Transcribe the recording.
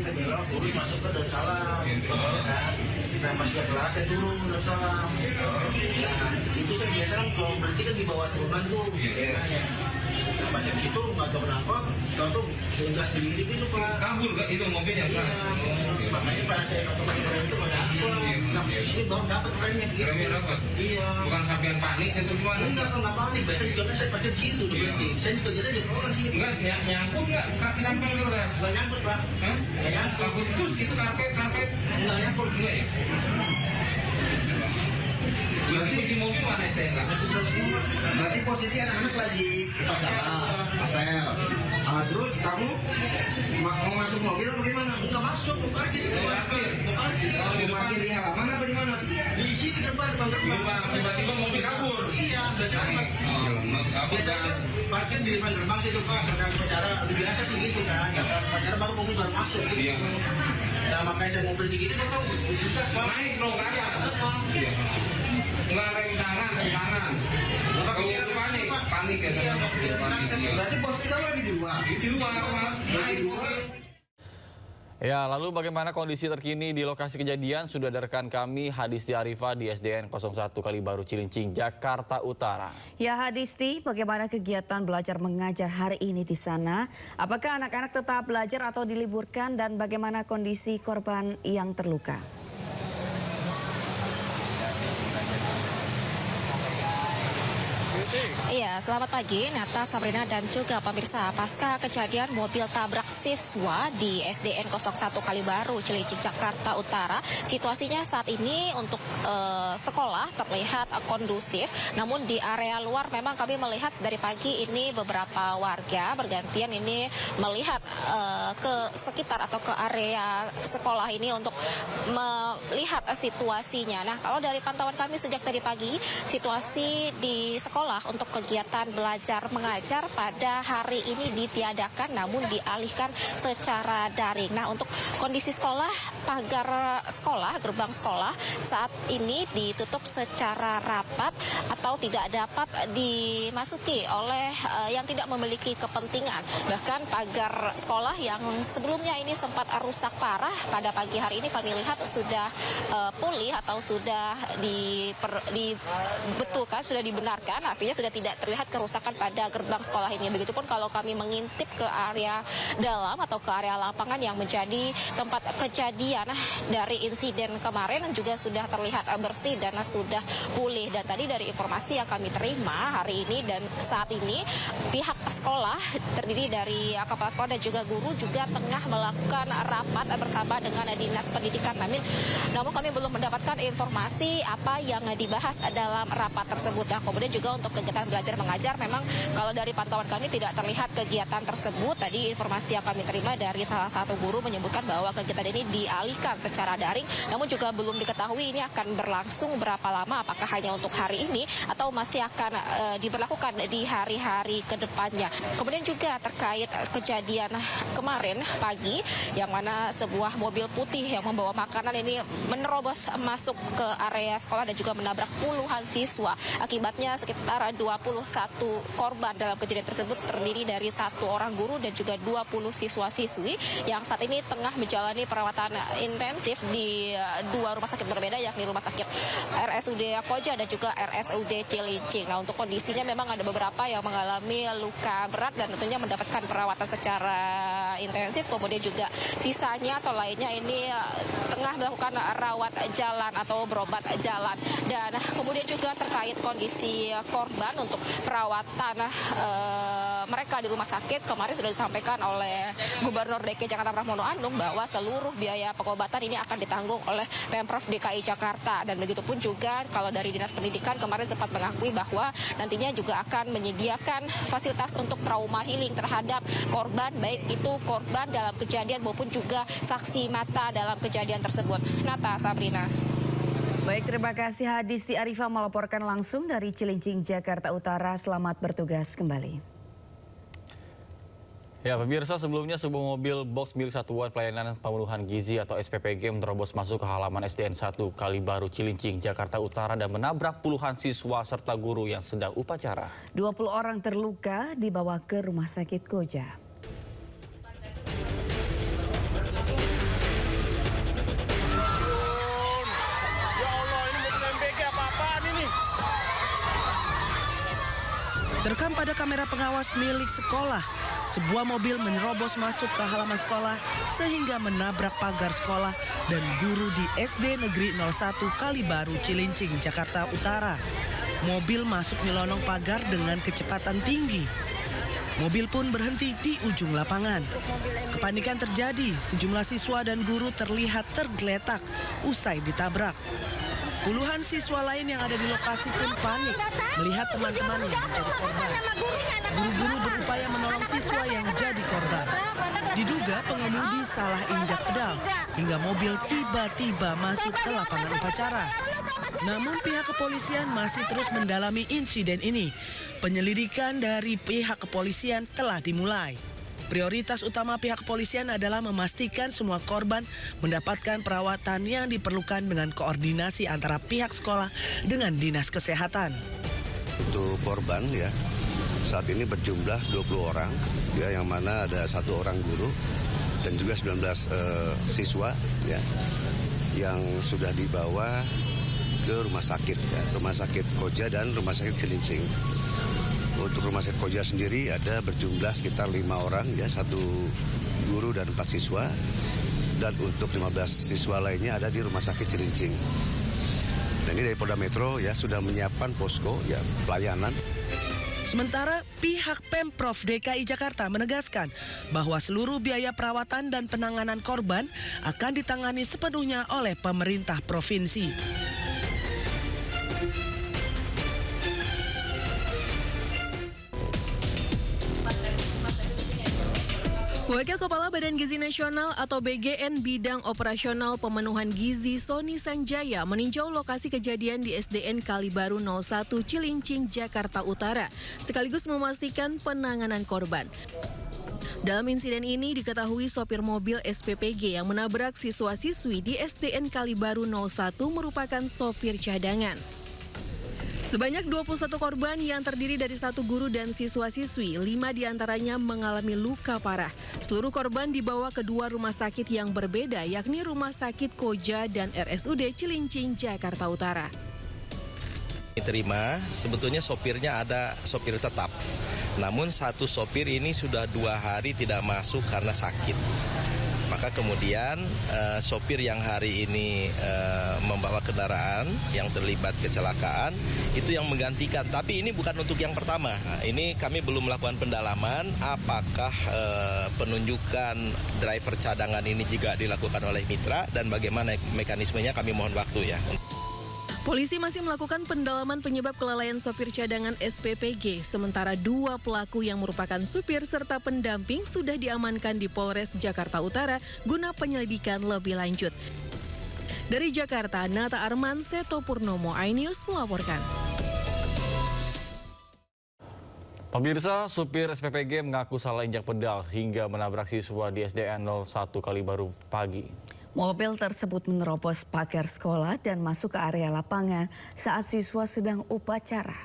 kita belok, guru masuk ke Darussalam, kan? Nah pas ke kelas saya turun Darussalam. Nah itu saya biasa kan kalau berhenti kan di bawah turunan tuh. Nah pas itu nggak tahu kenapa, tahu gas sendiri gitu Pak. Kabur Kak itu mobilnya Pak. Makanya pas saya ketemu keren itu nggak dapet. Nah ini baru dapat kerennya gitu. Kerennya dapat. Iya. Bukan sampean panik itu gimana? Enggak panik. Biasanya juga saya pakai situ berarti. Saya juga jadi di orang sih. Enggak nyangkut nggak kaki sampai ke gas? Nggak nyangkut Pak. Nggak nyangkut. Kabur terus itu karpet. Nggak nyangkut. Enggak ya? Berarti di mobil mana saya enggak? Berarti posisi anak-anak lagi upacara apel. Terus kamu mau masuk mobil atau gimana? Nggak masuk, mau parkir. Mau parkir? Mau parkir. Mau parkir di halaman apa di mana? Di sini depan gerbang. Tiba-tiba mobil kabur. Iya, biasanya. Biasanya kan parkir di depan gerbang itu Pak, sedang upacara biasa sih gitu kan. Upacara baru mobil baru masuk gitu. Iya. Nah makanya saya mau berhenti gitu kan tahu gas Pak. Naik dong ke atas. Semua. Iya. Enggak rem tangan. Kalau panik ya Iya, saya. Panik. Iya. Berarti posisi kamu lagi di luar. Di luar Mas. Naik mobil. Ya, lalu bagaimana kondisi terkini di lokasi kejadian? Sudah ada rekan kami Hadisti Arifah di SDN 01 Kalibaru Cilincing, Jakarta Utara. Ya Hadisti, bagaimana kegiatan belajar mengajar hari ini di sana? Apakah anak-anak tetap belajar atau diliburkan dan bagaimana kondisi korban yang terluka? Iya, selamat pagi Nata, Sabrina dan juga pemirsa. Pasca kejadian mobil tabrak siswa di SDN 01 Kalibaru, Cilincing, Jakarta Utara, situasinya saat ini untuk sekolah terlihat kondusif. Namun di area luar memang kami melihat dari pagi ini beberapa warga bergantian ini melihat ke sekitar atau ke area sekolah ini untuk melihat situasinya. Nah, kalau dari pantauan kami sejak tadi pagi, situasi di sekolah untuk kegiatan belajar mengajar pada hari ini ditiadakan namun dialihkan secara daring. Nah, untuk kondisi sekolah, pagar sekolah, gerbang sekolah saat ini ditutup secara rapat atau tidak dapat dimasuki oleh yang tidak memiliki kepentingan. Bahkan pagar sekolah yang sebelumnya ini sempat rusak parah pada pagi hari ini kami lihat sudah pulih atau sudah dibetulkan, sudah dibenarkan, artinya sudah tidak terlihat kerusakan pada gerbang sekolah ini. Begitupun kalau kami mengintip ke area dalam atau ke area lapangan yang menjadi tempat kejadian dari insiden kemarin juga sudah terlihat bersih dan sudah pulih. Dan tadi dari informasi yang kami terima hari ini dan saat ini pihak sekolah terdiri dari kepala sekolah dan juga guru juga tengah melakukan rapat bersama dengan Dinas Pendidikan. Namun kami belum mendapatkan informasi apa yang dibahas dalam rapat tersebut. Nah, kemudian juga untuk kegiatan belajar mengajar memang kalau dari pantauan kami tidak terlihat kegiatan tersebut. Tadi informasi yang kami terima dari salah satu guru menyebutkan bahwa kegiatan ini dialihkan secara daring, namun juga belum diketahui ini akan berlangsung berapa lama, apakah hanya untuk hari ini atau masih akan diberlakukan di hari-hari ke depannya. Kemudian juga terkait kejadian kemarin pagi yang mana sebuah mobil putih yang membawa makanan ini menerobos masuk ke area sekolah dan juga menabrak puluhan siswa. Akibatnya sekitar 21 korban dalam kejadian tersebut terdiri dari 1 orang guru dan juga 20 siswa-siswi yang saat ini tengah menjalani perawatan intensif di 2 rumah sakit berbeda, yakni rumah sakit RSUD Koja dan juga RSUD Cilincing. Nah, untuk kondisinya memang ada beberapa yang mengalami luka berat dan tentunya mendapatkan perawatan secara intensif, kemudian juga sisanya atau lainnya ini tengah melakukan rawat jalan atau berobat jalan. Dan kemudian juga terkait kondisi korban untuk perawatan mereka di rumah sakit, kemarin sudah disampaikan oleh Gubernur DKI Jakarta Pramono Anung bahwa seluruh biaya pengobatan ini akan ditanggung oleh Pemprov DKI Jakarta. Dan begitupun juga kalau dari Dinas Pendidikan kemarin sempat mengakui bahwa nantinya juga akan menyediakan fasilitas untuk trauma healing terhadap korban, baik itu korban dalam kejadian maupun juga saksi mata dalam kejadian tersebut. Nata, Sabrina. Baik, terima kasih Hadisti Arifah melaporkan langsung dari Cilincing, Jakarta Utara. Selamat bertugas kembali. Ya, pemirsa, sebelumnya sebuah mobil box milik Satuan Pelayanan Pemenuhan Gizi atau SPPG menerobos masuk ke halaman SDN 1 Kalibaru Cilincing, Jakarta Utara dan menabrak puluhan siswa serta guru yang sedang upacara. 20 orang terluka dibawa ke Rumah Sakit Koja. Terekam pada kamera pengawas milik sekolah, sebuah mobil menerobos masuk ke halaman sekolah sehingga menabrak pagar sekolah dan guru di SD Negeri 01 Kalibaru, Cilincing, Jakarta Utara. Mobil masuk nyelonong pagar dengan kecepatan tinggi. Mobil pun berhenti di ujung lapangan. Kepanikan terjadi, sejumlah siswa dan guru terlihat tergeletak usai ditabrak. Puluhan siswa lain yang ada di lokasi pun panik melihat teman-temannya menjadi korban. Guru-guru berupaya menolong siswa yang jadi korban. Diduga pengemudi salah injak pedal hingga mobil tiba-tiba masuk ke lapangan upacara. Namun pihak kepolisian masih terus mendalami insiden ini. Penyelidikan dari pihak kepolisian telah dimulai. Prioritas utama pihak kepolisian adalah memastikan semua korban mendapatkan perawatan yang diperlukan dengan koordinasi antara pihak sekolah dengan dinas kesehatan. Untuk korban ya, saat ini berjumlah 20 orang, ya, yang mana ada 1 orang guru dan juga 19 siswa ya, yang sudah dibawa ke rumah sakit, ya, Rumah Sakit Koja dan Rumah Sakit Cilincing. Untuk Rumah Sakit Koja sendiri ada berjumlah sekitar 5 orang, ya, 1 guru dan 4 siswa. Dan untuk 15 siswa lainnya ada di Rumah Sakit Cilincing. Dan ini dari Polda Metro ya sudah menyiapkan posko ya pelayanan. Sementara pihak Pemprov DKI Jakarta menegaskan bahwa seluruh biaya perawatan dan penanganan korban akan ditangani sepenuhnya oleh pemerintah provinsi. Wakil Kepala Badan Gizi Nasional atau BGN Bidang Operasional Pemenuhan Gizi Sony Sanjaya meninjau lokasi kejadian di SDN Kalibaru 01 Cilincing, Jakarta Utara, sekaligus memastikan penanganan korban. Dalam insiden ini diketahui sopir mobil SPPG yang menabrak siswa-siswi di SDN Kalibaru 01 merupakan sopir cadangan. Sebanyak 21 korban yang terdiri dari 1 guru dan siswa-siswi, 5 diantaranya mengalami luka parah. Seluruh korban dibawa ke 2 rumah sakit yang berbeda, yakni Rumah Sakit Koja dan RSUD Cilincing, Jakarta Utara. Diterima, sebetulnya sopirnya ada sopir tetap. Namun 1 sopir ini sudah 2 hari tidak masuk karena sakit. Maka kemudian sopir yang hari ini membawa kendaraan yang terlibat kecelakaan itu yang menggantikan. Tapi ini bukan untuk yang pertama. Ini kami belum melakukan pendalaman apakah penunjukan driver cadangan ini juga dilakukan oleh mitra dan bagaimana mekanismenya kami mohon waktu ya. Polisi masih melakukan pendalaman penyebab kelalaian sopir cadangan SPPG. Sementara 2 pelaku yang merupakan supir serta pendamping sudah diamankan di Polres Jakarta Utara guna penyelidikan lebih lanjut. Dari Jakarta, Nata Arman, Seto Purnomo, iNews melaporkan. Pemirsa, supir SPPG mengaku salah injak pedal hingga menabrak siswa di SDN 01 Kalibaru pagi. Mobil tersebut menerobos pagar sekolah dan masuk ke area lapangan saat siswa sedang upacara.